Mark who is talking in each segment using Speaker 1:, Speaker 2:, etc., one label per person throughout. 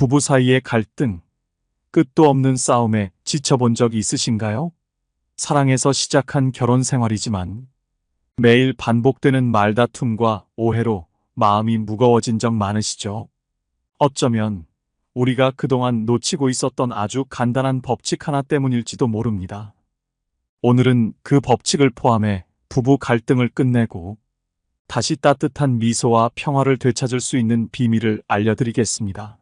Speaker 1: 부부 사이의 갈등, 끝도 없는 싸움에 지쳐본 적이 있으신가요? 사랑에서 시작한 결혼 생활이지만 매일 반복되는 말다툼과 오해로 마음이 무거워진 적 많으시죠? 어쩌면 우리가 그동안 놓치고 있었던 아주 간단한 법칙 하나 때문일지도 모릅니다. 오늘은 그 법칙을 포함해 부부 갈등을 끝내고 다시 따뜻한 미소와 평화를 되찾을 수 있는 비밀을 알려드리겠습니다.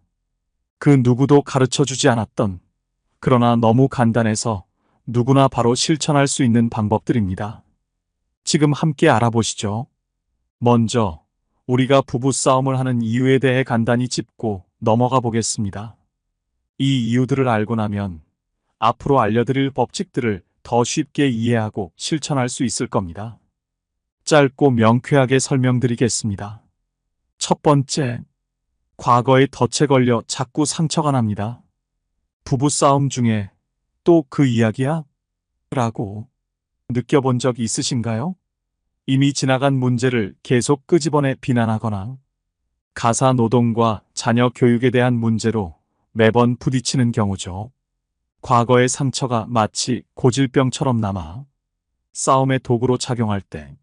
Speaker 1: 그 누구도 가르쳐 주지 않았던, 그러나 너무 간단해서 누구나 바로 실천할 수 있는 방법들입니다. 지금 함께 알아보시죠. 먼저 우리가 부부 싸움을 하는 이유에 대해 간단히 짚고 넘어가 보겠습니다. 이 이유들을 알고 나면 앞으로 알려드릴 법칙들을 더 쉽게 이해하고 실천할 수 있을 겁니다. 짧고 명쾌하게 설명드리겠습니다. 첫 번째, 과거에 덫에 걸려 자꾸 상처가 납니다. 부부싸움 중에 또 그 이야기야? 라고 느껴본 적 있으신가요? 이미 지나간 문제를 계속 끄집어내 비난하거나 가사 노동과 자녀 교육에 대한 문제로 매번 부딪히는 경우죠. 과거의 상처가 마치 고질병처럼 남아 싸움의 도구로 작용할 때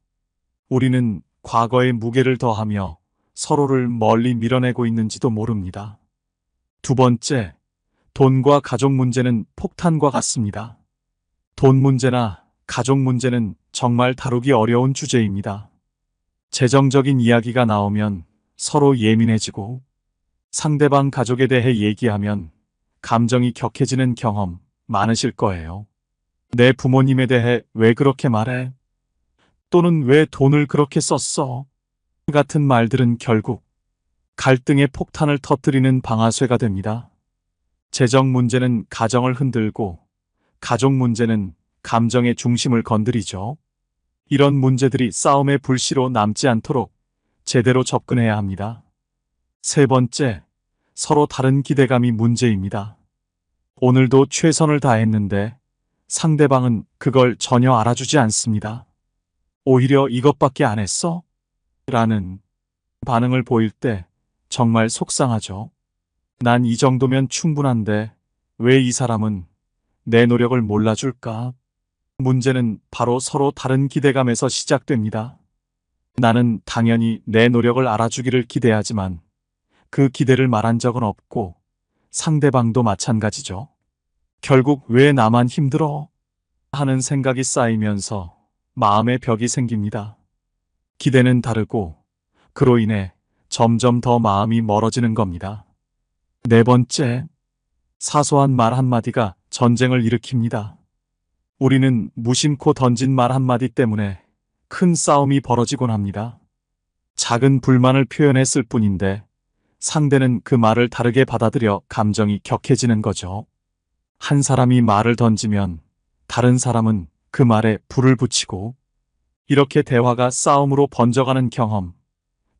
Speaker 1: 우리는 과거의 무게를 더하며 서로를 멀리 밀어내고 있는지도 모릅니다. 두 번째, 돈과 가족 문제는 폭탄과 같습니다. 돈 문제나 가족 문제는 정말 다루기 어려운 주제입니다. 재정적인 이야기가 나오면 서로 예민해지고 상대방 가족에 대해 얘기하면 감정이 격해지는 경험 많으실 거예요. 내 부모님에 대해 왜 그렇게 말해? 또는 왜 돈을 그렇게 썼어? 같은 말들은 결국 갈등의 폭탄을 터뜨리는 방아쇠가 됩니다. 재정 문제는 가정을 흔들고 가족 문제는 감정의 중심을 건드리죠. 이런 문제들이 싸움의 불씨로 남지 않도록 제대로 접근해야 합니다. 세 번째, 서로 다른 기대감이 문제입니다. 오늘도 최선을 다했는데 상대방은 그걸 전혀 알아주지 않습니다. 오히려 이것밖에 안 했어? 라는 반응을 보일 때 정말 속상하죠. 난 이 정도면 충분한데 왜 이 사람은 내 노력을 몰라줄까? 문제는 바로 서로 다른 기대감에서 시작됩니다. 나는 당연히 내 노력을 알아주기를 기대하지만 그 기대를 말한 적은 없고 상대방도 마찬가지죠. 결국 왜 나만 힘들어? 하는 생각이 쌓이면서 마음의 벽이 생깁니다. 기대는 다르고 그로 인해 점점 더 마음이 멀어지는 겁니다. 네 번째, 사소한 말 한마디가 전쟁을 일으킵니다. 우리는 무심코 던진 말 한마디 때문에 큰 싸움이 벌어지곤 합니다. 작은 불만을 표현했을 뿐인데 상대는 그 말을 다르게 받아들여 감정이 격해지는 거죠. 한 사람이 말을 던지면 다른 사람은 그 말에 불을 붙이고 이렇게 대화가 싸움으로 번져가는 경험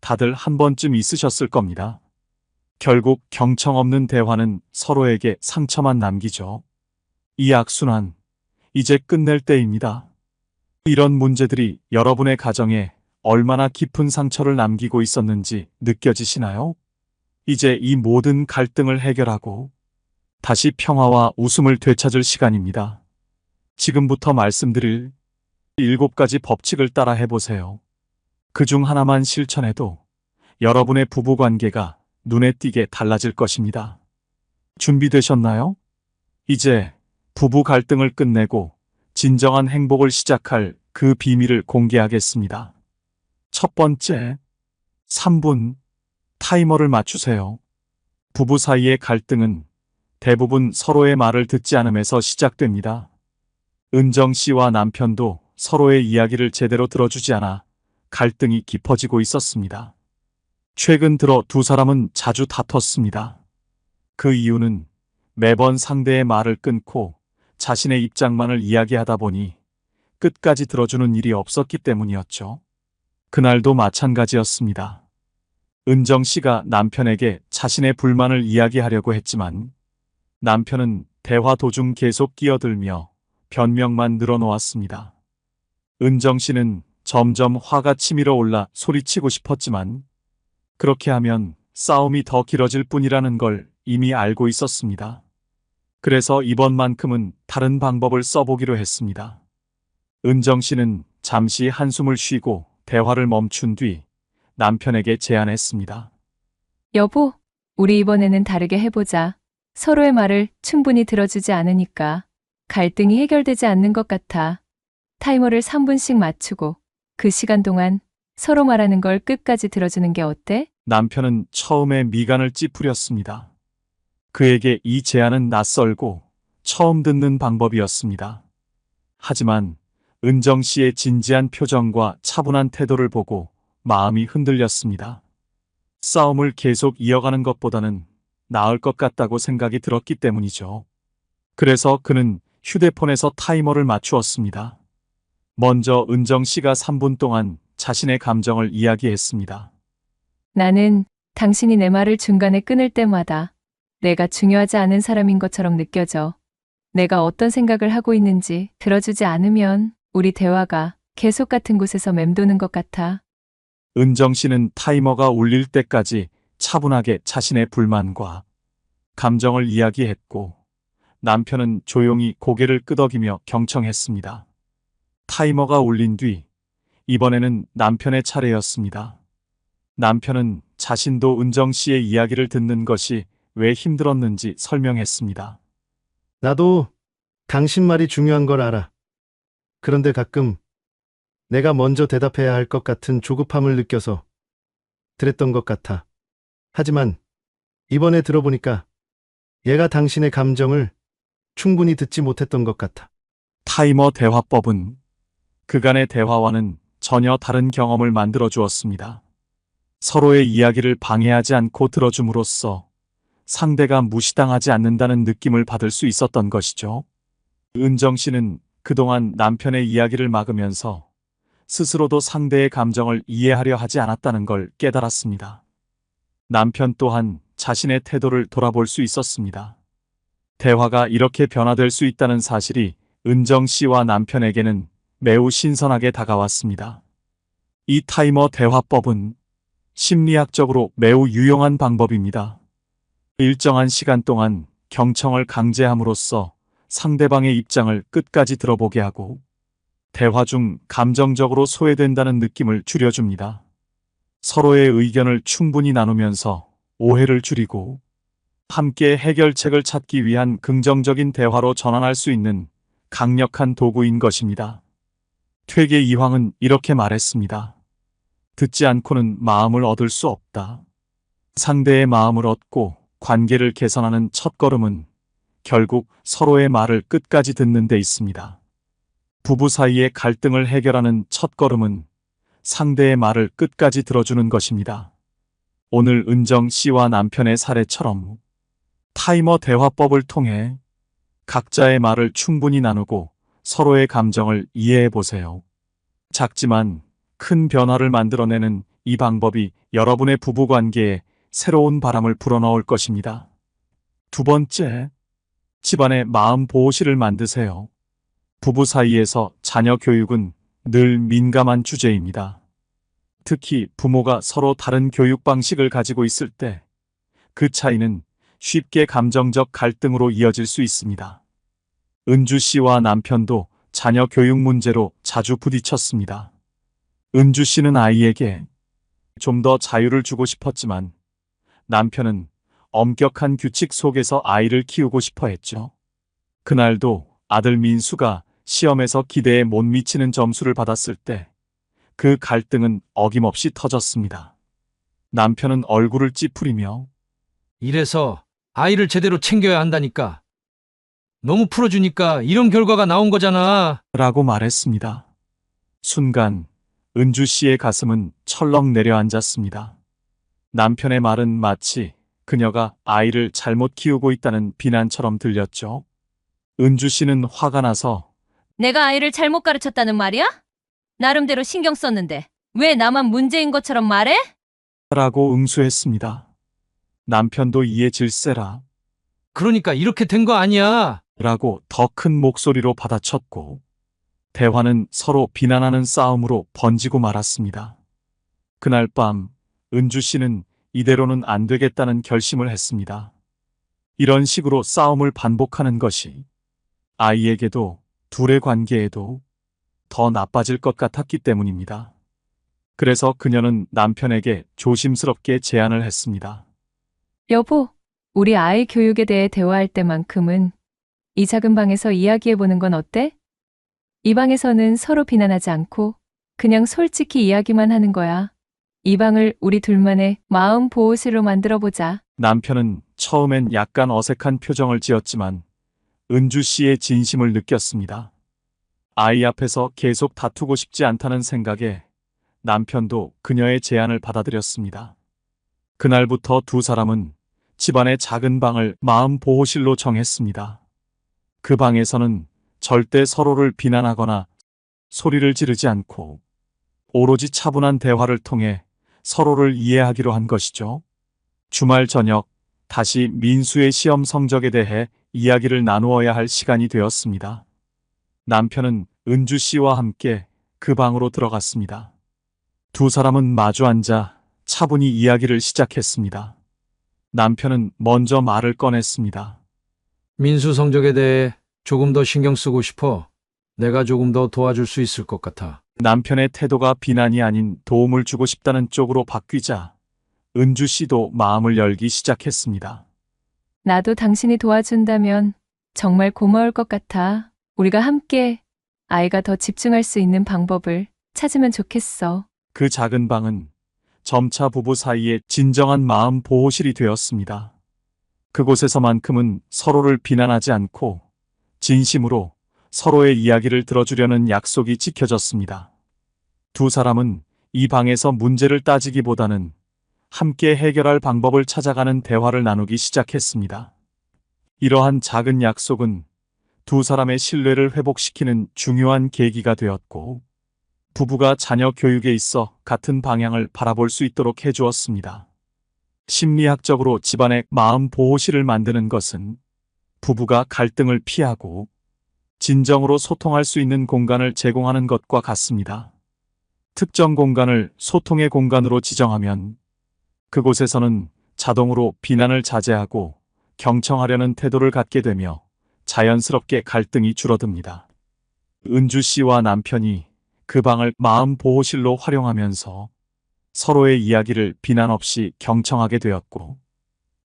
Speaker 1: 다들 한 번쯤 있으셨을 겁니다. 결국 경청 없는 대화는 서로에게 상처만 남기죠. 이 악순환, 이제 끝낼 때입니다. 이런 문제들이 여러분의 가정에 얼마나 깊은 상처를 남기고 있었는지 느껴지시나요? 이제 이 모든 갈등을 해결하고 다시 평화와 웃음을 되찾을 시간입니다. 지금부터 말씀드릴 7가지 법칙을 따라 해보세요. 그중 하나만 실천해도 여러분의 부부관계가 눈에 띄게 달라질 것입니다. 준비되셨나요? 이제 부부 갈등을 끝내고 진정한 행복을 시작할 그 비밀을 공개하겠습니다. 첫 번째, 3분 타이머를 맞추세요. 부부 사이의 갈등은 대부분 서로의 말을 듣지 않음에서 시작됩니다. 은정 씨와 남편도 서로의 이야기를 제대로 들어주지 않아 갈등이 깊어지고 있었습니다. 최근 들어 두 사람은 자주 다퉜습니다. 그 이유는 매번 상대의 말을 끊고 자신의 입장만을 이야기하다 보니 끝까지 들어주는 일이 없었기 때문이었죠. 그날도 마찬가지였습니다. 은정 씨가 남편에게 자신의 불만을 이야기하려고 했지만 남편은 대화 도중 계속 끼어들며 변명만 늘어놓았습니다. 은정 씨는 점점 화가 치밀어 올라 소리치고 싶었지만 그렇게 하면 싸움이 더 길어질 뿐이라는 걸 이미 알고 있었습니다. 그래서 이번만큼은 다른 방법을 써보기로 했습니다. 은정 씨는 잠시 한숨을 쉬고 대화를 멈춘 뒤 남편에게 제안했습니다.
Speaker 2: 여보, 우리 이번에는 다르게 해보자. 서로의 말을 충분히 들어주지 않으니까 갈등이 해결되지 않는 것 같아. 타이머를 3분씩 맞추고 그 시간 동안 서로 말하는 걸 끝까지 들어주는 게 어때?
Speaker 1: 남편은 처음에 미간을 찌푸렸습니다. 그에게 이 제안은 낯설고 처음 듣는 방법이었습니다. 하지만 은정 씨의 진지한 표정과 차분한 태도를 보고 마음이 흔들렸습니다. 싸움을 계속 이어가는 것보다는 나을 것 같다고 생각이 들었기 때문이죠. 그래서 그는 휴대폰에서 타이머를 맞추었습니다. 먼저 은정 씨가 3분 동안 자신의 감정을 이야기했습니다.
Speaker 2: 나는 당신이 내 말을 중간에 끊을 때마다 내가 중요하지 않은 사람인 것처럼 느껴져. 내가 어떤 생각을 하고 있는지 들어주지 않으면 우리 대화가 계속 같은 곳에서 맴도는 것 같아.
Speaker 1: 은정 씨는 타이머가 울릴 때까지 차분하게 자신의 불만과 감정을 이야기했고 남편은 조용히 고개를 끄덕이며 경청했습니다. 타이머가 울린 뒤 이번에는 남편의 차례였습니다. 남편은 자신도 은정 씨의 이야기를 듣는 것이 왜 힘들었는지 설명했습니다.
Speaker 3: 나도 당신 말이 중요한 걸 알아. 그런데 가끔 내가 먼저 대답해야 할 것 같은 조급함을 느껴서 그랬던 것 같아. 하지만 이번에 들어보니까 얘가 당신의 감정을 충분히 듣지 못했던 것 같아.
Speaker 1: 타이머 대화법은 그간의 대화와는 전혀 다른 경험을 만들어 주었습니다. 서로의 이야기를 방해하지 않고 들어줌으로써 상대가 무시당하지 않는다는 느낌을 받을 수 있었던 것이죠. 은정 씨는 그동안 남편의 이야기를 막으면서 스스로도 상대의 감정을 이해하려 하지 않았다는 걸 깨달았습니다. 남편 또한 자신의 태도를 돌아볼 수 있었습니다. 대화가 이렇게 변화될 수 있다는 사실이 은정 씨와 남편에게는 매우 신선하게 다가왔습니다. 이 타이머 대화법은 심리학적으로 매우 유용한 방법입니다. 일정한 시간 동안 경청을 강제함으로써 상대방의 입장을 끝까지 들어보게 하고 대화 중 감정적으로 소외된다는 느낌을 줄여줍니다. 서로의 의견을 충분히 나누면서 오해를 줄이고 함께 해결책을 찾기 위한 긍정적인 대화로 전환할 수 있는 강력한 도구인 것입니다. 퇴계 이황은 이렇게 말했습니다. 듣지 않고는 마음을 얻을 수 없다. 상대의 마음을 얻고 관계를 개선하는 첫걸음은 결국 서로의 말을 끝까지 듣는 데 있습니다. 부부 사이의 갈등을 해결하는 첫걸음은 상대의 말을 끝까지 들어주는 것입니다. 오늘 은정 씨와 남편의 사례처럼 타이머 대화법을 통해 각자의 말을 충분히 나누고 서로의 감정을 이해해 보세요. 작지만 큰 변화를 만들어내는 이 방법이 여러분의 부부 관계에 새로운 바람을 불어넣을 것입니다. 두 번째, 집안의 마음 보호실을 만드세요. 부부 사이에서 자녀 교육은 늘 민감한 주제입니다. 특히 부모가 서로 다른 교육 방식을 가지고 있을 때 그 차이는 쉽게 감정적 갈등으로 이어질 수 있습니다. 은주 씨와 남편도 자녀 교육 문제로 자주 부딪혔습니다. 은주 씨는 아이에게 좀 더 자유를 주고 싶었지만 남편은 엄격한 규칙 속에서 아이를 키우고 싶어 했죠. 그날도 아들 민수가 시험에서 기대에 못 미치는 점수를 받았을 때 그 갈등은 어김없이 터졌습니다. 남편은 얼굴을 찌푸리며
Speaker 4: 이래서 아이를 제대로 챙겨야 한다니까. 너무 풀어주니까 이런 결과가 나온 거잖아.
Speaker 1: 라고 말했습니다. 순간 은주 씨의 가슴은 철렁 내려앉았습니다. 남편의 말은 마치 그녀가 아이를 잘못 키우고 있다는 비난처럼 들렸죠. 은주 씨는 화가 나서
Speaker 5: 내가 아이를 잘못 가르쳤다는 말이야? 나름대로 신경 썼는데 왜 나만 문제인 것처럼 말해?
Speaker 1: 라고 응수했습니다. 남편도 이에 질세라
Speaker 4: 그러니까 이렇게 된 거 아니야.
Speaker 1: 라고 더 큰 목소리로 받아쳤고 대화는 서로 비난하는 싸움으로 번지고 말았습니다. 그날 밤 은주 씨는 이대로는 안 되겠다는 결심을 했습니다. 이런 식으로 싸움을 반복하는 것이 아이에게도 둘의 관계에도 더 나빠질 것 같았기 때문입니다. 그래서 그녀는 남편에게 조심스럽게 제안을 했습니다.
Speaker 2: 여보, 우리 아이 교육에 대해 대화할 때만큼은 이 작은 방에서 이야기해보는 건 어때? 이 방에서는 서로 비난하지 않고 그냥 솔직히 이야기만 하는 거야. 이 방을 우리 둘만의 마음 보호실로 만들어보자.
Speaker 1: 남편은 처음엔 약간 어색한 표정을 지었지만 은주 씨의 진심을 느꼈습니다. 아이 앞에서 계속 다투고 싶지 않다는 생각에 남편도 그녀의 제안을 받아들였습니다. 그날부터 두 사람은 집안의 작은 방을 마음 보호실로 정했습니다. 그 방에서는 절대 서로를 비난하거나 소리를 지르지 않고 오로지 차분한 대화를 통해 서로를 이해하기로 한 것이죠. 주말 저녁 다시 민수의 시험 성적에 대해 이야기를 나누어야 할 시간이 되었습니다. 남편은 은주 씨와 함께 그 방으로 들어갔습니다. 두 사람은 마주 앉아 차분히 이야기를 시작했습니다. 남편은 먼저 말을 꺼냈습니다.
Speaker 4: 민수 성적에 대해 조금 더 신경 쓰고 싶어. 내가 조금 더 도와줄 수 있을 것 같아.
Speaker 1: 남편의 태도가 비난이 아닌 도움을 주고 싶다는 쪽으로 바뀌자 은주 씨도 마음을 열기 시작했습니다.
Speaker 2: 나도 당신이 도와준다면 정말 고마울 것 같아. 우리가 함께 아이가 더 집중할 수 있는 방법을 찾으면 좋겠어.
Speaker 1: 그 작은 방은 점차 부부 사이의 진정한 마음 보호실이 되었습니다. 그곳에서만큼은 서로를 비난하지 않고 진심으로 서로의 이야기를 들어주려는 약속이 지켜졌습니다. 두 사람은 이 방에서 문제를 따지기보다는 함께 해결할 방법을 찾아가는 대화를 나누기 시작했습니다. 이러한 작은 약속은 두 사람의 신뢰를 회복시키는 중요한 계기가 되었고, 부부가 자녀 교육에 있어 같은 방향을 바라볼 수 있도록 해주었습니다. 심리학적으로 집안의 마음 보호실을 만드는 것은 부부가 갈등을 피하고 진정으로 소통할 수 있는 공간을 제공하는 것과 같습니다. 특정 공간을 소통의 공간으로 지정하면 그곳에서는 자동으로 비난을 자제하고 경청하려는 태도를 갖게 되며 자연스럽게 갈등이 줄어듭니다. 은주 씨와 남편이 그 방을 마음 보호실로 활용하면서 서로의 이야기를 비난 없이 경청하게 되었고,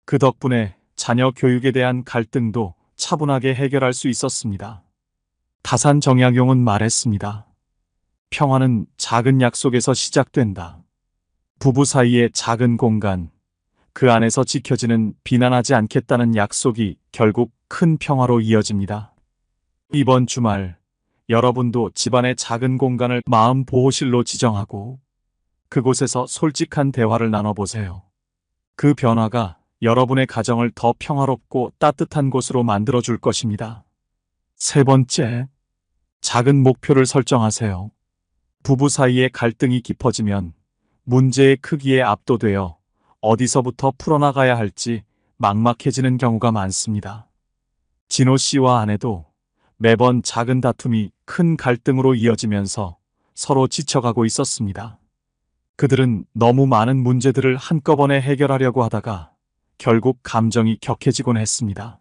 Speaker 1: 그 덕분에 자녀 교육에 대한 갈등도 차분하게 해결할 수 있었습니다. 다산 정약용은 말했습니다. 평화는 작은 약속에서 시작된다. 부부 사이의 작은 공간, 그 안에서 지켜지는 비난하지 않겠다는 약속이 결국 큰 평화로 이어집니다. 이번 주말 여러분도 집안의 작은 공간을 마음 보호실로 지정하고 그곳에서 솔직한 대화를 나눠보세요. 그 변화가 여러분의 가정을 더 평화롭고 따뜻한 곳으로 만들어줄 것입니다. 세 번째, 작은 목표를 설정하세요. 부부 사이의 갈등이 깊어지면 문제의 크기에 압도되어 어디서부터 풀어나가야 할지 막막해지는 경우가 많습니다. 진호 씨와 아내도 매번 작은 다툼이 큰 갈등으로 이어지면서 서로 지쳐가고 있었습니다. 그들은 너무 많은 문제들을 한꺼번에 해결하려고 하다가 결국 감정이 격해지곤 했습니다.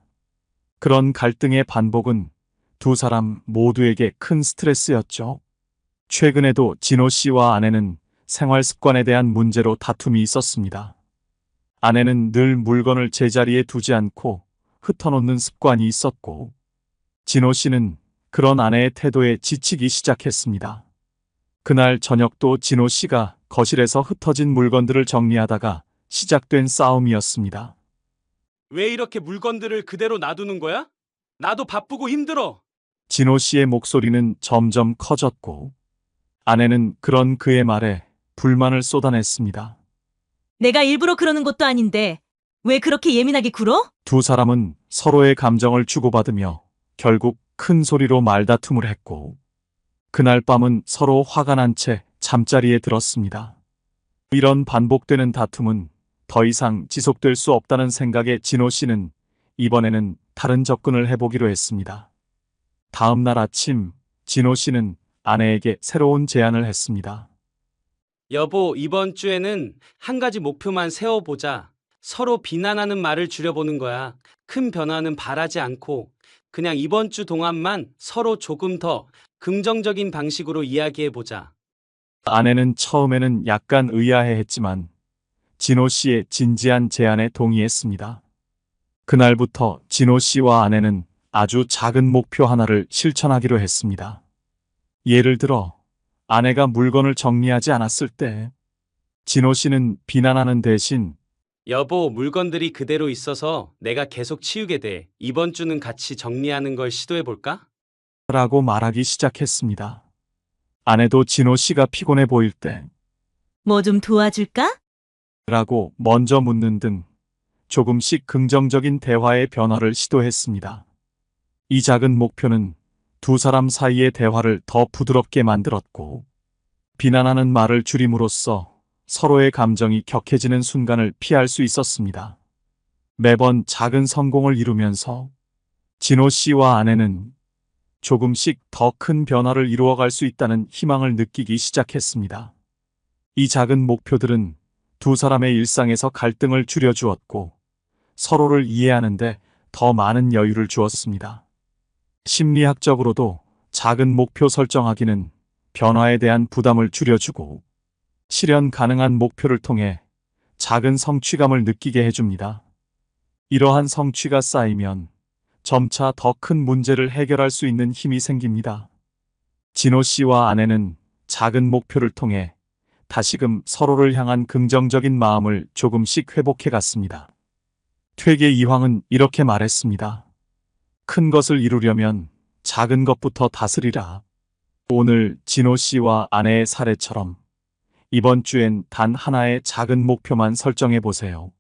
Speaker 1: 그런 갈등의 반복은 두 사람 모두에게 큰 스트레스였죠. 최근에도 진호 씨와 아내는 생활 습관에 대한 문제로 다툼이 있었습니다. 아내는 늘 물건을 제자리에 두지 않고 흩어놓는 습관이 있었고, 진호 씨는 그런 아내의 태도에 지치기 시작했습니다. 그날 저녁도 진호 씨가 거실에서 흩어진 물건들을 정리하다가 시작된 싸움이었습니다.
Speaker 6: 왜 이렇게 물건들을 그대로 놔두는 거야? 나도 바쁘고 힘들어.
Speaker 1: 진호 씨의 목소리는 점점 커졌고, 아내는 그런 그의 말에 불만을 쏟아냈습니다.
Speaker 5: 내가 일부러 그러는 것도 아닌데 왜 그렇게 예민하게 굴어?
Speaker 1: 두 사람은 서로의 감정을 주고받으며 결국 큰 소리로 말다툼을 했고, 그날 밤은 서로 화가 난 채 잠자리에 들었습니다. 이런 반복되는 다툼은 더 이상 지속될 수 없다는 생각에 진호 씨는 이번에는 다른 접근을 해보기로 했습니다. 다음 날 아침 진호 씨는 아내에게 새로운 제안을 했습니다.
Speaker 6: 여보, 이번 주에는 한 가지 목표만 세워보자. 서로 비난하는 말을 줄여보는 거야. 큰 변화는 바라지 않고 그냥 이번 주 동안만 서로 조금 더 긍정적인 방식으로 이야기해보자.
Speaker 1: 아내는 처음에는 약간 의아해했지만 진호 씨의 진지한 제안에 동의했습니다. 그날부터 진호 씨와 아내는 아주 작은 목표 하나를 실천하기로 했습니다. 예를 들어 아내가 물건을 정리하지 않았을 때 진호 씨는 비난하는 대신
Speaker 6: 여보, 물건들이 그대로 있어서 내가 계속 치우게 돼. 이번 주는 같이 정리하는 걸 시도해볼까?
Speaker 1: 라고 말하기 시작했습니다. 아내도 진호 씨가 피곤해 보일 때
Speaker 7: 뭐 좀 도와줄까?
Speaker 1: 라고 먼저 묻는 등 조금씩 긍정적인 대화의 변화를 시도했습니다. 이 작은 목표는 두 사람 사이의 대화를 더 부드럽게 만들었고 비난하는 말을 줄임으로써 서로의 감정이 격해지는 순간을 피할 수 있었습니다. 매번 작은 성공을 이루면서 진호 씨와 아내는 조금씩 더 큰 변화를 이루어갈 수 있다는 희망을 느끼기 시작했습니다. 이 작은 목표들은 두 사람의 일상에서 갈등을 줄여주었고 서로를 이해하는데 더 많은 여유를 주었습니다. 심리학적으로도 작은 목표 설정하기는 변화에 대한 부담을 줄여주고 실현 가능한 목표를 통해 작은 성취감을 느끼게 해줍니다. 이러한 성취가 쌓이면 점차 더 큰 문제를 해결할 수 있는 힘이 생깁니다. 진호 씨와 아내는 작은 목표를 통해 다시금 서로를 향한 긍정적인 마음을 조금씩 회복해 갔습니다. 퇴계 이황은 이렇게 말했습니다. 큰 것을 이루려면 작은 것부터 다스리라. 오늘 진호 씨와 아내의 사례처럼 이번 주엔 단 하나의 작은 목표만 설정해 보세요.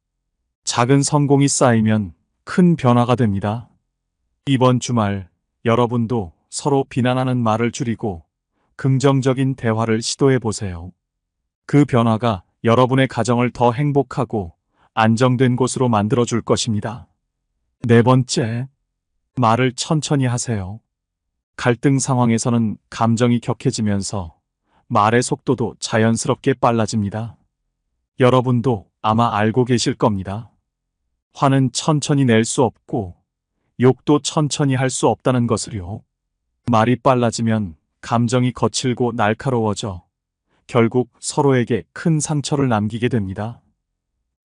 Speaker 1: 작은 성공이 쌓이면 큰 변화가 됩니다. 이번 주말 여러분도 서로 비난하는 말을 줄이고 긍정적인 대화를 시도해 보세요. 그 변화가 여러분의 가정을 더 행복하고 안정된 곳으로 만들어 줄 것입니다. 네 번째, 말을 천천히 하세요. 갈등 상황에서는 감정이 격해지면서 말의 속도도 자연스럽게 빨라집니다. 여러분도 아마 알고 계실 겁니다. 화는 천천히 낼 수 없고 욕도 천천히 할 수 없다는 것을요. 말이 빨라지면 감정이 거칠고 날카로워져 결국 서로에게 큰 상처를 남기게 됩니다.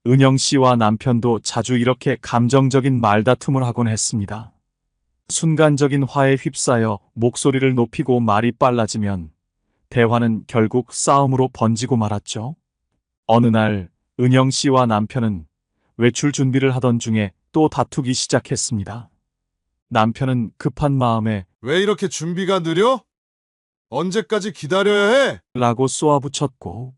Speaker 1: 은영 씨와 남편도 자주 이렇게 감정적인 말다툼을 하곤 했습니다. 순간적인 화에 휩싸여 목소리를 높이고 말이 빨라지면 대화는 결국 싸움으로 번지고 말았죠. 어느 날 은영 씨와 남편은 외출 준비를 하던 중에 또 다투기 시작했습니다. 남편은 급한 마음에
Speaker 8: 왜 이렇게 준비가 느려? 언제까지 기다려야 해?
Speaker 1: 라고 쏘아붙였고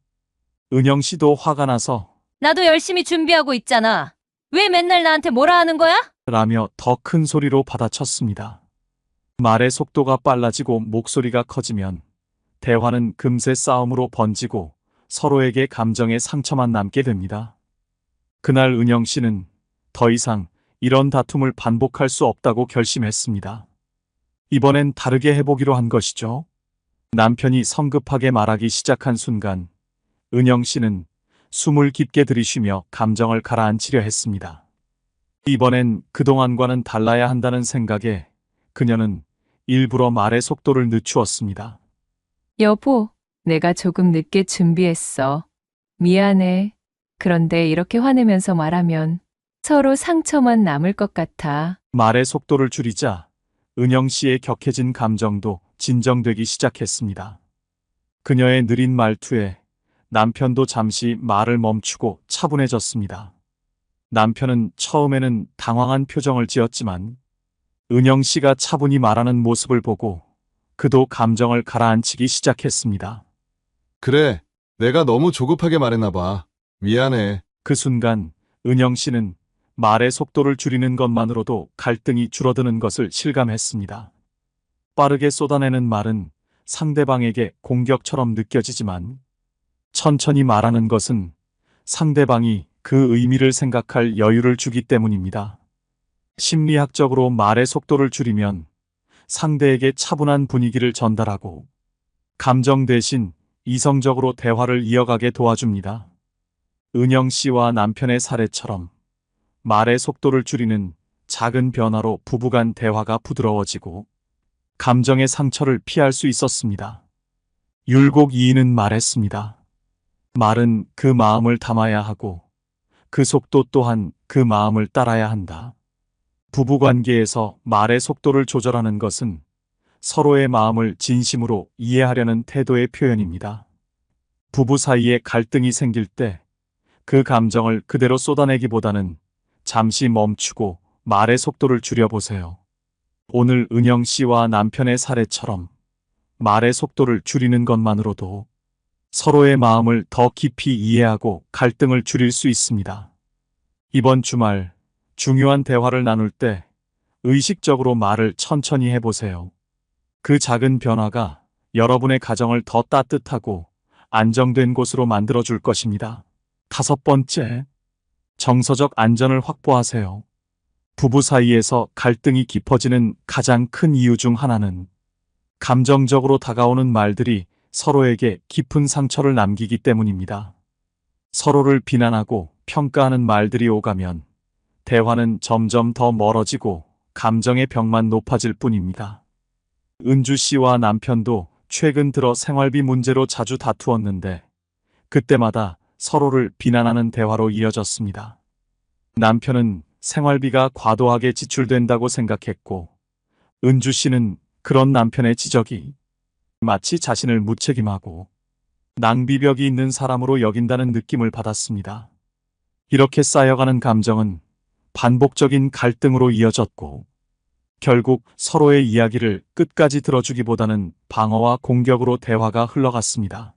Speaker 1: 은영 씨도 화가 나서
Speaker 5: 나도 열심히 준비하고 있잖아. 왜 맨날 나한테 뭐라 하는 거야?
Speaker 1: 라며 더 큰 소리로 받아쳤습니다. 말의 속도가 빨라지고 목소리가 커지면 대화는 금세 싸움으로 번지고 서로에게 감정의 상처만 남게 됩니다. 그날 은영 씨는 더 이상 이런 다툼을 반복할 수 없다고 결심했습니다. 이번엔 다르게 해보기로 한 것이죠. 남편이 성급하게 말하기 시작한 순간 은영 씨는 숨을 깊게 들이쉬며 감정을 가라앉히려 했습니다. 이번엔 그동안과는 달라야 한다는 생각에 그녀는 일부러 말의 속도를 늦추었습니다.
Speaker 2: 여보, 내가 조금 늦게 준비했어. 미안해. 그런데 이렇게 화내면서 말하면 서로 상처만 남을 것 같아.
Speaker 1: 말의 속도를 줄이자 은영 씨의 격해진 감정도 진정되기 시작했습니다. 그녀의 느린 말투에 남편도 잠시 말을 멈추고 차분해졌습니다. 남편은 처음에는 당황한 표정을 지었지만 은영 씨가 차분히 말하는 모습을 보고 그도 감정을 가라앉히기 시작했습니다.
Speaker 8: 그래, 내가 너무 조급하게 말했나 봐. 미안해.
Speaker 1: 그 순간 은영 씨는 말의 속도를 줄이는 것만으로도 갈등이 줄어드는 것을 실감했습니다. 빠르게 쏟아내는 말은 상대방에게 공격처럼 느껴지지만 천천히 말하는 것은 상대방이 그 의미를 생각할 여유를 주기 때문입니다. 심리학적으로 말의 속도를 줄이면 상대에게 차분한 분위기를 전달하고 감정 대신 이성적으로 대화를 이어가게 도와줍니다. 은영 씨와 남편의 사례처럼 말의 속도를 줄이는 작은 변화로 부부간 대화가 부드러워지고 감정의 상처를 피할 수 있었습니다. 율곡 이인은 말했습니다. 말은 그 마음을 담아야 하고 그 속도 또한 그 마음을 따라야 한다. 부부관계에서 말의 속도를 조절하는 것은 서로의 마음을 진심으로 이해하려는 태도의 표현입니다. 부부 사이에 갈등이 생길 때 그 감정을 그대로 쏟아내기보다는 잠시 멈추고 말의 속도를 줄여보세요. 오늘 은영 씨와 남편의 사례처럼 말의 속도를 줄이는 것만으로도 서로의 마음을 더 깊이 이해하고 갈등을 줄일 수 있습니다. 이번 주말 중요한 대화를 나눌 때 의식적으로 말을 천천히 해보세요. 그 작은 변화가 여러분의 가정을 더 따뜻하고 안정된 곳으로 만들어줄 것입니다. 5번째, 정서적 안전을 확보하세요. 부부 사이에서 갈등이 깊어지는 가장 큰 이유 중 하나는 감정적으로 다가오는 말들이 서로에게 깊은 상처를 남기기 때문입니다. 서로를 비난하고 평가하는 말들이 오가면 대화는 점점 더 멀어지고 감정의 벽만 높아질 뿐입니다. 은주 씨와 남편도 최근 들어 생활비 문제로 자주 다투었는데 그때마다 서로를 비난하는 대화로 이어졌습니다. 남편은 생활비가 과도하게 지출된다고 생각했고 은주 씨는 그런 남편의 지적이 마치 자신을 무책임하고 낭비벽이 있는 사람으로 여긴다는 느낌을 받았습니다. 이렇게 쌓여가는 감정은 반복적인 갈등으로 이어졌고 결국 서로의 이야기를 끝까지 들어주기보다는 방어와 공격으로 대화가 흘러갔습니다.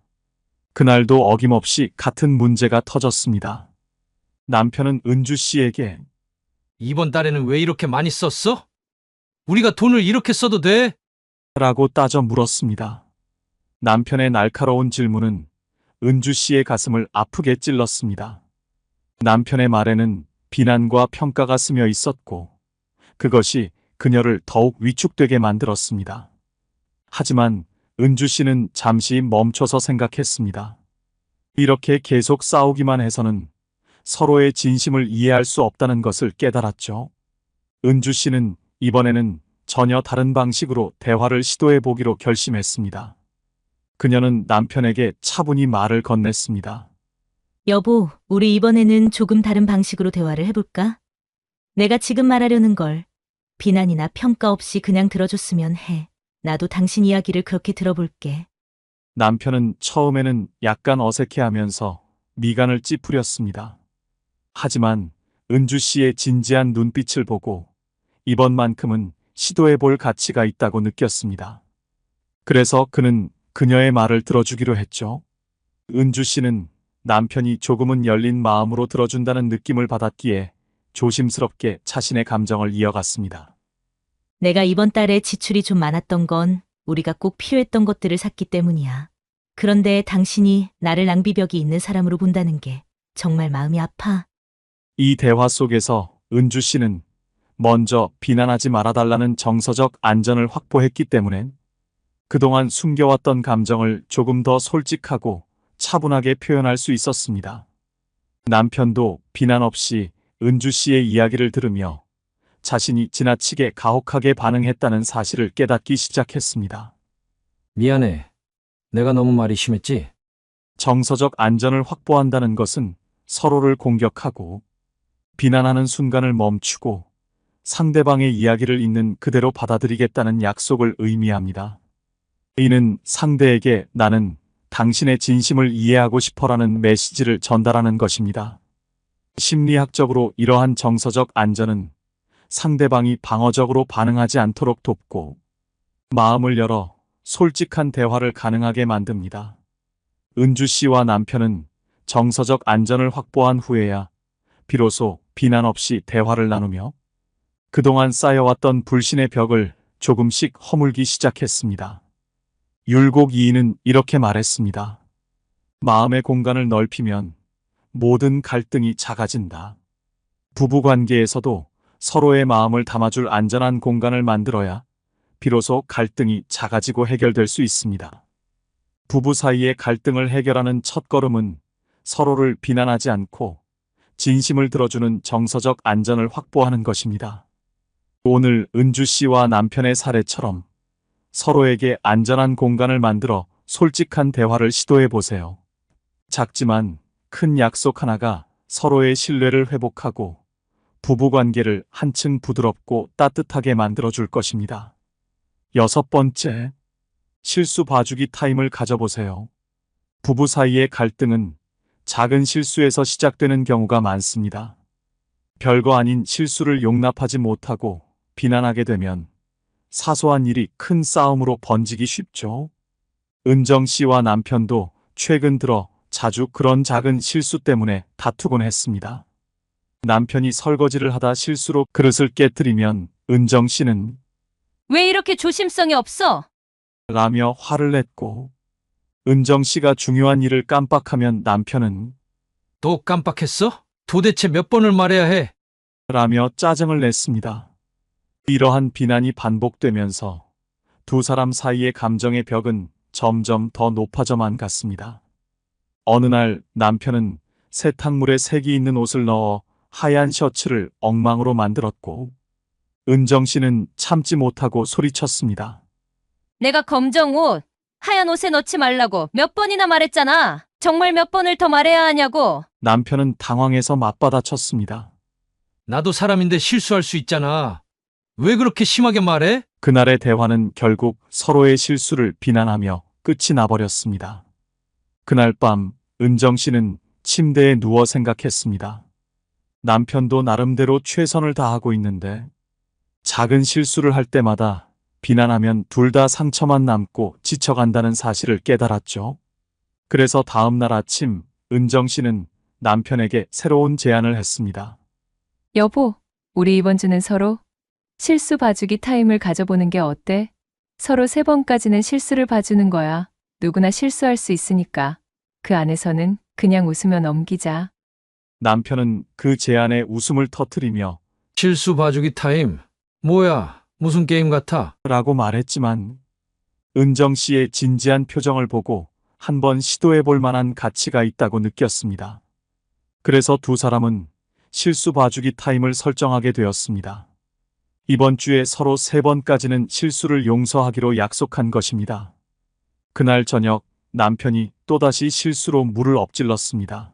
Speaker 1: 그날도 어김없이 같은 문제가 터졌습니다. 남편은 은주 씨에게
Speaker 4: 이번 달에는 왜 이렇게 많이 썼어? 우리가 돈을 이렇게 써도 돼?
Speaker 1: 라고 따져 물었습니다. 남편의 날카로운 질문은 은주 씨의 가슴을 아프게 찔렀습니다. 남편의 말에는 비난과 평가가 스며 있었고 그것이 그녀를 더욱 위축되게 만들었습니다. 하지만 은주 씨는 잠시 멈춰서 생각했습니다. 이렇게 계속 싸우기만 해서는 서로의 진심을 이해할 수 없다는 것을 깨달았죠. 은주 씨는 이번에는 전혀 다른 방식으로 대화를 시도해 보기로 결심했습니다. 그녀는 남편에게 차분히 말을 건넸습니다.
Speaker 7: 여보, 우리 이번에는 조금 다른 방식으로 대화를 해볼까? 내가 지금 말하려는 걸 비난이나 평가 없이 그냥 들어줬으면 해. 나도 당신 이야기를 그렇게 들어볼게.
Speaker 1: 남편은 처음에는 약간 어색해하면서 미간을 찌푸렸습니다. 하지만 은주 씨의 진지한 눈빛을 보고 이번만큼은 시도해 볼 가치가 있다고 느꼈습니다. 그래서 그는 그녀의 말을 들어주기로 했죠. 은주 씨는 남편이 조금은 열린 마음으로 들어준다는 느낌을 받았기에 조심스럽게 자신의 감정을 이어갔습니다.
Speaker 7: 내가 이번 달에 지출이 좀 많았던 건 우리가 꼭 필요했던 것들을 샀기 때문이야. 그런데 당신이 나를 낭비벽이 있는 사람으로 본다는 게 정말 마음이 아파.
Speaker 1: 이 대화 속에서 은주 씨는 먼저 비난하지 말아달라는 정서적 안전을 확보했기 때문에 그동안 숨겨왔던 감정을 조금 더 솔직하고 차분하게 표현할 수 있었습니다. 남편도 비난 없이 은주 씨의 이야기를 들으며 자신이 지나치게 가혹하게 반응했다는 사실을 깨닫기 시작했습니다.
Speaker 4: 미안해. 내가 너무 말이 심했지?
Speaker 1: 정서적 안전을 확보한다는 것은 서로를 공격하고 비난하는 순간을 멈추고 상대방의 이야기를 있는 그대로 받아들이겠다는 약속을 의미합니다. 이는 상대에게 나는 당신의 진심을 이해하고 싶어라는 메시지를 전달하는 것입니다. 심리학적으로 이러한 정서적 안전은 상대방이 방어적으로 반응하지 않도록 돕고 마음을 열어 솔직한 대화를 가능하게 만듭니다. 은주 씨와 남편은 정서적 안전을 확보한 후에야 비로소 비난 없이 대화를 나누며 그동안 쌓여왔던 불신의 벽을 조금씩 허물기 시작했습니다. 율곡 이인은 이렇게 말했습니다. 마음의 공간을 넓히면 모든 갈등이 작아진다. 부부관계에서도 서로의 마음을 담아줄 안전한 공간을 만들어야 비로소 갈등이 작아지고 해결될 수 있습니다. 부부 사이의 갈등을 해결하는 첫걸음은 서로를 비난하지 않고 진심을 들어주는 정서적 안전을 확보하는 것입니다. 오늘 은주 씨와 남편의 사례처럼 서로에게 안전한 공간을 만들어 솔직한 대화를 시도해 보세요. 작지만 큰 약속 하나가 서로의 신뢰를 회복하고 부부 관계를 한층 부드럽고 따뜻하게 만들어 줄 것입니다. 6번째, 실수 봐주기 타임을 가져보세요. 부부 사이의 갈등은 작은 실수에서 시작되는 경우가 많습니다. 별거 아닌 실수를 용납하지 못하고 비난하게 되면 사소한 일이 큰 싸움으로 번지기 쉽죠. 은정 씨와 남편도 최근 들어 자주 그런 작은 실수 때문에 다투곤 했습니다. 남편이 설거지를 하다 실수로 그릇을 깨뜨리면 은정 씨는
Speaker 5: 왜 이렇게 조심성이 없어?
Speaker 1: 라며 화를 냈고, 은정 씨가 중요한 일을 깜빡하면 남편은
Speaker 4: 또 깜빡했어? 도대체 몇 번을 말해야 해?
Speaker 1: 라며 짜증을 냈습니다. 이러한 비난이 반복되면서 두 사람 사이의 감정의 벽은 점점 더 높아져만 갔습니다. 어느 날 남편은 세탁물에 색이 있는 옷을 넣어 하얀 셔츠를 엉망으로 만들었고, 은정 씨는 참지 못하고 소리쳤습니다.
Speaker 5: 내가 검정 옷, 하얀 옷에 넣지 말라고 몇 번이나 말했잖아. 정말 몇 번을 더 말해야 하냐고.
Speaker 1: 남편은 당황해서 맞받아쳤습니다.
Speaker 4: 나도 사람인데 실수할 수 있잖아. 왜 그렇게 심하게 말해?
Speaker 1: 그날의 대화는 결국 서로의 실수를 비난하며 끝이 나버렸습니다. 그날 밤 은정 씨는 침대에 누워 생각했습니다. 남편도 나름대로 최선을 다하고 있는데 작은 실수를 할 때마다 비난하면 둘 다 상처만 남고 지쳐간다는 사실을 깨달았죠. 그래서 다음 날 아침 은정 씨는 남편에게 새로운 제안을 했습니다.
Speaker 2: 여보, 우리 이번 주는 서로 실수 봐주기 타임을 가져보는 게 어때? 서로 3번까지는 실수를 봐주는 거야. 누구나 실수할 수 있으니까. 그 안에서는 그냥 웃으며 넘기자.
Speaker 1: 남편은 그 제안에 웃음을 터뜨리며
Speaker 4: 실수 봐주기 타임. 뭐야, 무슨 게임 같아?
Speaker 1: 라고 말했지만 은정 씨의 진지한 표정을 보고 한번 시도해 볼 만한 가치가 있다고 느꼈습니다. 그래서 두 사람은 실수 봐주기 타임을 설정하게 되었습니다. 이번 주에 서로 3번까지는 실수를 용서하기로 약속한 것입니다. 그날 저녁 남편이 또다시 실수로 물을 엎질렀습니다.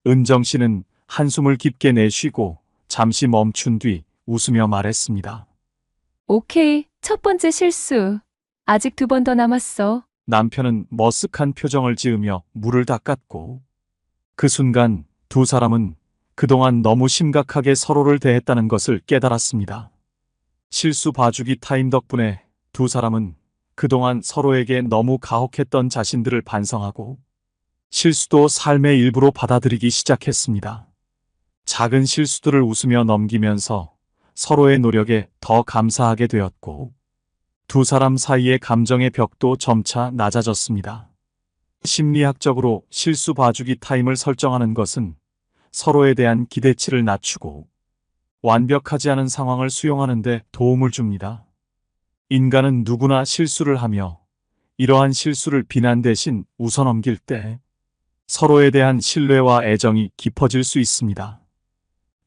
Speaker 1: 은정 씨는 한숨을 깊게 내쉬고 잠시 멈춘 뒤 웃으며 말했습니다.
Speaker 2: 오케이, 첫 번째 실수. 아직 2번 더 남았어.
Speaker 1: 남편은 머쓱한 표정을 지으며 물을 닦았고, 그 순간 두 사람은 그동안 너무 심각하게 서로를 대했다는 것을 깨달았습니다. 실수 봐주기 타임 덕분에 두 사람은 그동안 서로에게 너무 가혹했던 자신들을 반성하고 실수도 삶의 일부로 받아들이기 시작했습니다. 작은 실수들을 웃으며 넘기면서 서로의 노력에 더 감사하게 되었고, 두 사람 사이의 감정의 벽도 점차 낮아졌습니다. 심리학적으로 실수 봐주기 타임을 설정하는 것은 서로에 대한 기대치를 낮추고 완벽하지 않은 상황을 수용하는 데 도움을 줍니다. 인간은 누구나 실수를 하며 이러한 실수를 비난 대신 웃어넘길 때 서로에 대한 신뢰와 애정이 깊어질 수 있습니다.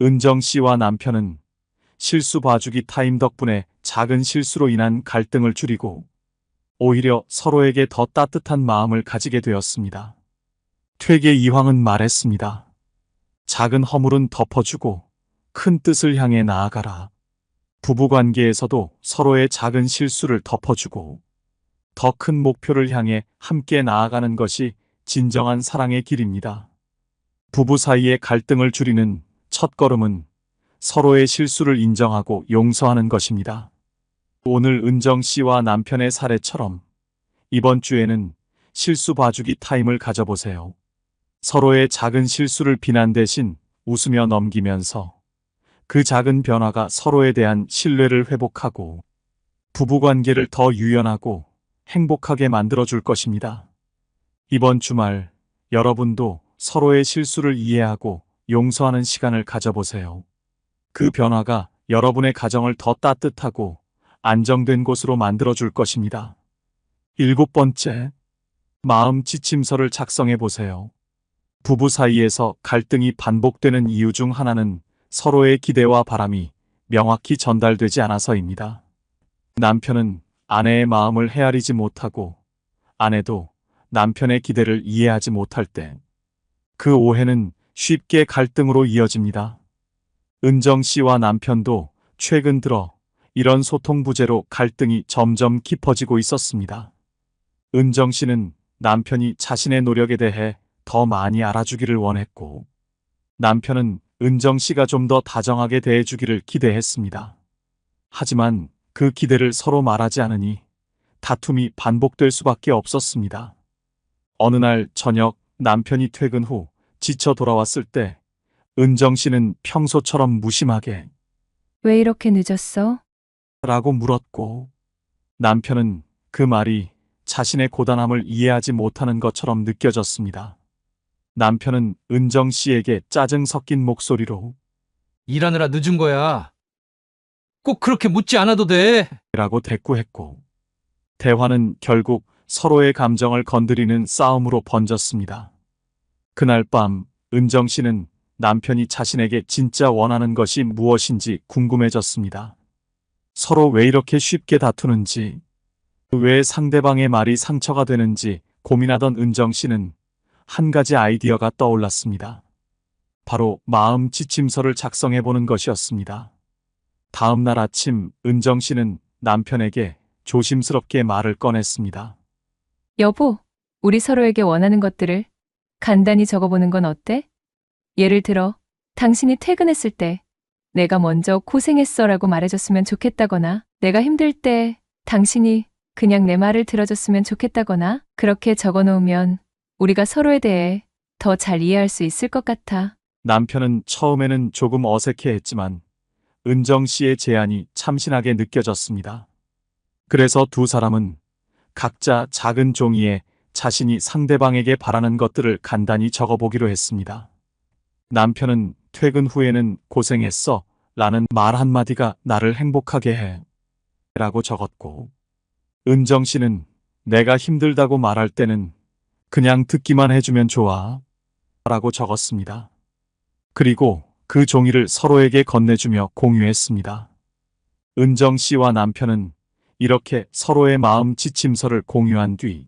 Speaker 1: 은정 씨와 남편은 실수 봐주기 타임 덕분에 작은 실수로 인한 갈등을 줄이고 오히려 서로에게 더 따뜻한 마음을 가지게 되었습니다. 퇴계 이황은 말했습니다. 작은 허물은 덮어주고 큰 뜻을 향해 나아가라. 부부관계에서도 서로의 작은 실수를 덮어주고 더 큰 목표를 향해 함께 나아가는 것이 진정한 사랑의 길입니다. 부부 사이의 갈등을 줄이는 첫걸음은 서로의 실수를 인정하고 용서하는 것입니다. 오늘 은정 씨와 남편의 사례처럼 이번 주에는 실수 봐주기 타임을 가져보세요. 서로의 작은 실수를 비난 대신 웃으며 넘기면서 그 작은 변화가 서로에 대한 신뢰를 회복하고 부부관계를 더 유연하고 행복하게 만들어줄 것입니다. 이번 주말 여러분도 서로의 실수를 이해하고 용서하는 시간을 가져보세요. 그 변화가 여러분의 가정을 더 따뜻하고 안정된 곳으로 만들어줄 것입니다. 7번째, 마음 지침서를 작성해 보세요. 부부 사이에서 갈등이 반복되는 이유 중 하나는 서로의 기대와 바람이 명확히 전달되지 않아서입니다. 남편은 아내의 마음을 헤아리지 못하고 아내도 남편의 기대를 이해하지 못할 때 그 오해는 쉽게 갈등으로 이어집니다. 은정 씨와 남편도 최근 들어 이런 소통 부재로 갈등이 점점 깊어지고 있었습니다. 은정 씨는 남편이 자신의 노력에 대해 더 많이 알아주기를 원했고, 남편은 은정 씨가 좀 더 다정하게 대해주기를 기대했습니다. 하지만 그 기대를 서로 말하지 않으니 다툼이 반복될 수밖에 없었습니다. 어느 날 저녁 남편이 퇴근 후 지쳐 돌아왔을 때 은정 씨는 평소처럼 무심하게
Speaker 2: 왜 이렇게 늦었어?
Speaker 1: 라고 물었고, 남편은 그 말이 자신의 고단함을 이해하지 못하는 것처럼 느껴졌습니다. 남편은 은정 씨에게 짜증 섞인 목소리로
Speaker 4: 일하느라 늦은 거야. 꼭 그렇게 묻지 않아도 돼.
Speaker 1: 라고 대꾸했고, 대화는 결국 서로의 감정을 건드리는 싸움으로 번졌습니다. 그날 밤 은정 씨는 남편이 자신에게 진짜 원하는 것이 무엇인지 궁금해졌습니다. 서로 왜 이렇게 쉽게 다투는지, 왜 상대방의 말이 상처가 되는지 고민하던 은정 씨는 한 가지 아이디어가 떠올랐습니다. 바로 마음 지침서를 작성해 보는 것이었습니다. 다음 날 아침 은정 씨는 남편에게 조심스럽게 말을 꺼냈습니다.
Speaker 2: 여보, 우리 서로에게 원하는 것들을 간단히 적어보는 건 어때? 예를 들어, 당신이 퇴근했을 때 내가 먼저 고생했어라고 말해줬으면 좋겠다거나, 내가 힘들 때 당신이 그냥 내 말을 들어줬으면 좋겠다거나, 그렇게 적어놓으면 우리가 서로에 대해 더 잘 이해할 수 있을 것 같아.
Speaker 1: 남편은 처음에는 조금 어색해했지만 은정 씨의 제안이 참신하게 느껴졌습니다. 그래서 두 사람은 각자 작은 종이에 자신이 상대방에게 바라는 것들을 간단히 적어보기로 했습니다. 남편은 퇴근 후에는 고생했어 라는 말 한마디가 나를 행복하게 해 라고 적었고, 은정 씨는 내가 힘들다고 말할 때는 그냥 듣기만 해주면 좋아 라고 적었습니다. 그리고 그 종이를 서로에게 건네주며 공유했습니다. 은정 씨와 남편은 이렇게 서로의 마음 지침서를 공유한 뒤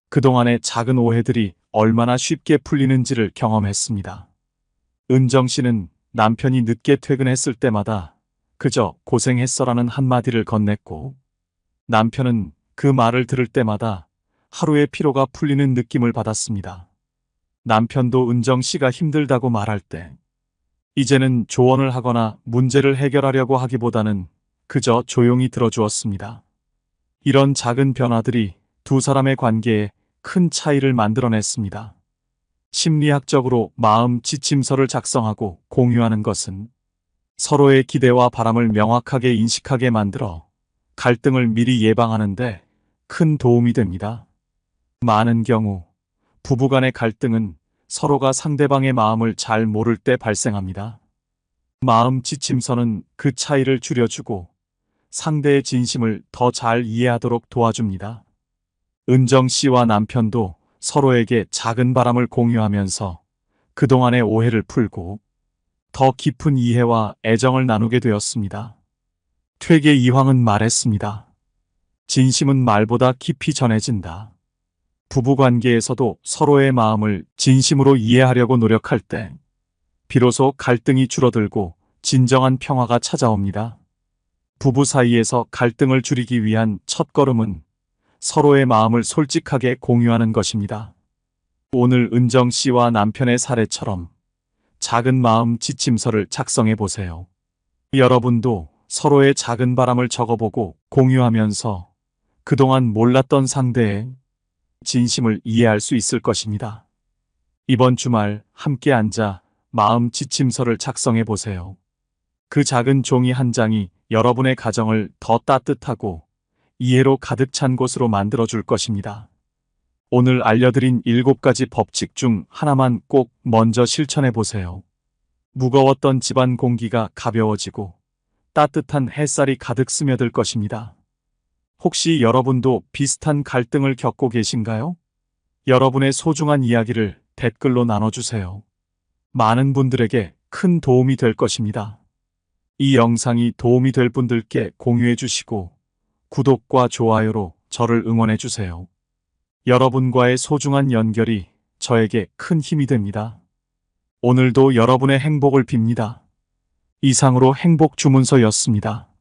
Speaker 1: 그동안의 작은 오해들이 얼마나 쉽게 풀리는지를 경험했습니다. 은정 씨는 남편이 늦게 퇴근했을 때마다 그저 고생했어라는 한마디를 건넸고, 남편은 그 말을 들을 때마다 하루의 피로가 풀리는 느낌을 받았습니다. 남편도 은정 씨가 힘들다고 말할 때 이제는 조언을 하거나 문제를 해결하려고 하기보다는 그저 조용히 들어주었습니다. 이런 작은 변화들이 두 사람의 관계에 큰 차이를 만들어냈습니다. 심리학적으로 마음 지침서를 작성하고 공유하는 것은 서로의 기대와 바람을 명확하게 인식하게 만들어 갈등을 미리 예방하는데 큰 도움이 됩니다. 많은 경우 부부 간의 갈등은 서로가 상대방의 마음을 잘 모를 때 발생합니다. 마음 지침서는 그 차이를 줄여주고 상대의 진심을 더 잘 이해하도록 도와줍니다. 은정 씨와 남편도 서로에게 작은 바람을 공유하면서 그동안의 오해를 풀고 더 깊은 이해와 애정을 나누게 되었습니다. 퇴계 이황은 말했습니다. 진심은 말보다 깊이 전해진다. 부부관계에서도 서로의 마음을 진심으로 이해하려고 노력할 때 비로소 갈등이 줄어들고 진정한 평화가 찾아옵니다. 부부 사이에서 갈등을 줄이기 위한 첫걸음은 서로의 마음을 솔직하게 공유하는 것입니다. 오늘 은정 씨와 남편의 사례처럼 작은 마음 지침서를 작성해 보세요. 여러분도 서로의 작은 바람을 적어보고 공유하면서 그동안 몰랐던 상대의 진심을 이해할 수 있을 것입니다. 이번 주말 함께 앉아 마음 지침서를 작성해 보세요. 그 작은 종이 한 장이 여러분의 가정을 더 따뜻하고 이해로 가득 찬 곳으로 만들어줄 것입니다. 오늘 알려드린 7가지 법칙 중 하나만 꼭 먼저 실천해 보세요. 무거웠던 집안 공기가 가벼워지고 따뜻한 햇살이 가득 스며들 것입니다. 혹시 여러분도 비슷한 갈등을 겪고 계신가요? 여러분의 소중한 이야기를 댓글로 나눠주세요. 많은 분들에게 큰 도움이 될 것입니다. 이 영상이 도움이 될 분들께 공유해 주시고 구독과 좋아요로 저를 응원해 주세요. 여러분과의 소중한 연결이 저에게 큰 힘이 됩니다. 오늘도 여러분의 행복을 빕니다. 이상으로 행복 주문서였습니다.